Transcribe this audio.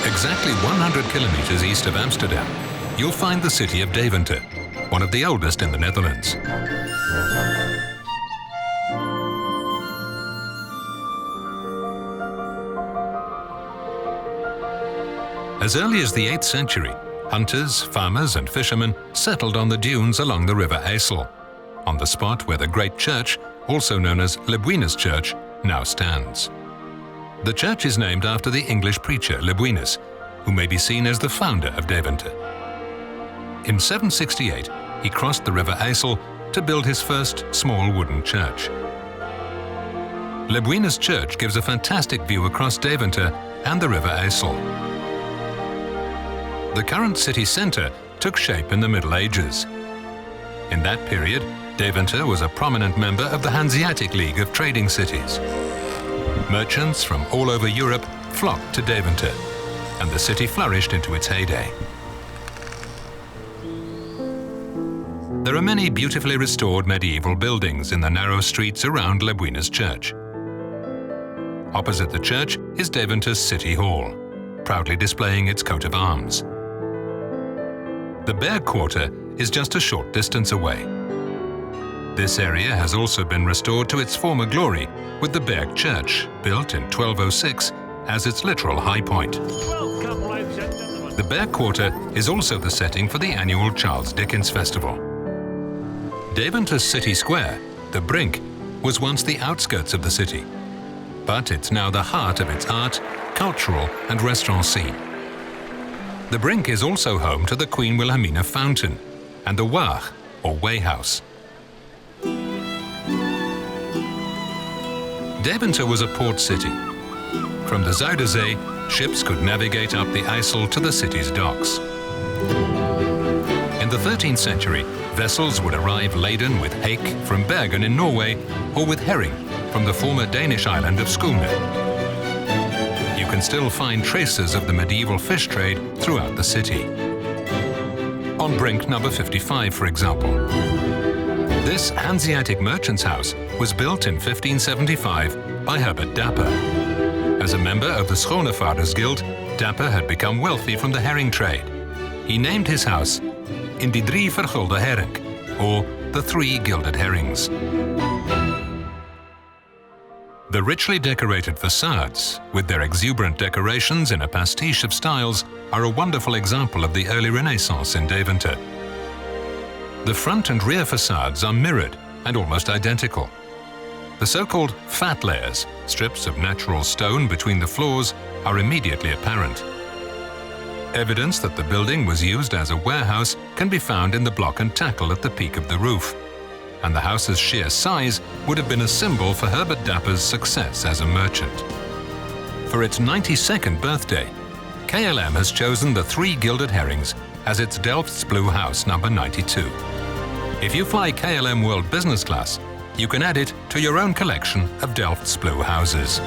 Exactly 100 kilometers east of Amsterdam, you'll find the city of Deventer, one of the oldest in the Netherlands. As early as the 8th century, hunters, farmers and fishermen settled on the dunes along the River IJssel, on the spot where the great church, also known as Lebuinus Church, now stands. The church is named after the English preacher Lebuinus, who may be seen as the founder of Deventer. In 768, he crossed the River IJssel to build his first small wooden church. Lebuinus Church gives a fantastic view across Deventer and the River IJssel. The current city centre took shape in the Middle Ages. In that period, Deventer was a prominent member of the Hanseatic League of trading cities. Merchants from all over Europe flocked to Deventer, and the city flourished into its heyday. There are many beautifully restored medieval buildings in the narrow streets around Lebuinus Church. Opposite the church is Deventer's City Hall, proudly displaying its coat of arms. The Berg Quarter is just a short distance away. This area has also been restored to its former glory, with the Berg Church, built in 1206, as its literal high point. The Berg Quarter is also the setting for the annual Charles Dickens Festival. Deventer's city square, the Brink, was once the outskirts of the city, but it's now the heart of its art, cultural and restaurant scene. The Brink is also home to the Queen Wilhelmina fountain and the Waag, or Way House. Deventer was a port city. From the Zuiderzee, ships could navigate up the IJssel to the city's docks. In the 13th century, vessels would arrive laden with hake from Bergen in Norway or with herring from the former Danish island of Skåne. You can still find traces of the medieval fish trade throughout the city. On Brink number 55, for example. This Hanseatic merchant's house was built in 1575 by Herbert Dapper. As a member of the Schoonevaarders Guild, Dapper had become wealthy from the herring trade. He named his house in die Drie Herrings, or the Three Gilded Herrings. The richly decorated facades, with their exuberant decorations in a pastiche of styles, are a wonderful example of the early Renaissance in Deventer. The front and rear facades are mirrored and almost identical. The so-called fat layers, strips of natural stone between the floors, are immediately apparent. Evidence that the building was used as a warehouse can be found in the block and tackle at the peak of the roof, and the house's sheer size would have been a symbol for Herbert Dapper's success as a merchant. For its 92nd birthday, KLM has chosen the Three Gilded Herrings as its Delft Blue house number 92. If you fly KLM World Business Class, you can add it to your own collection of Delft Blue houses.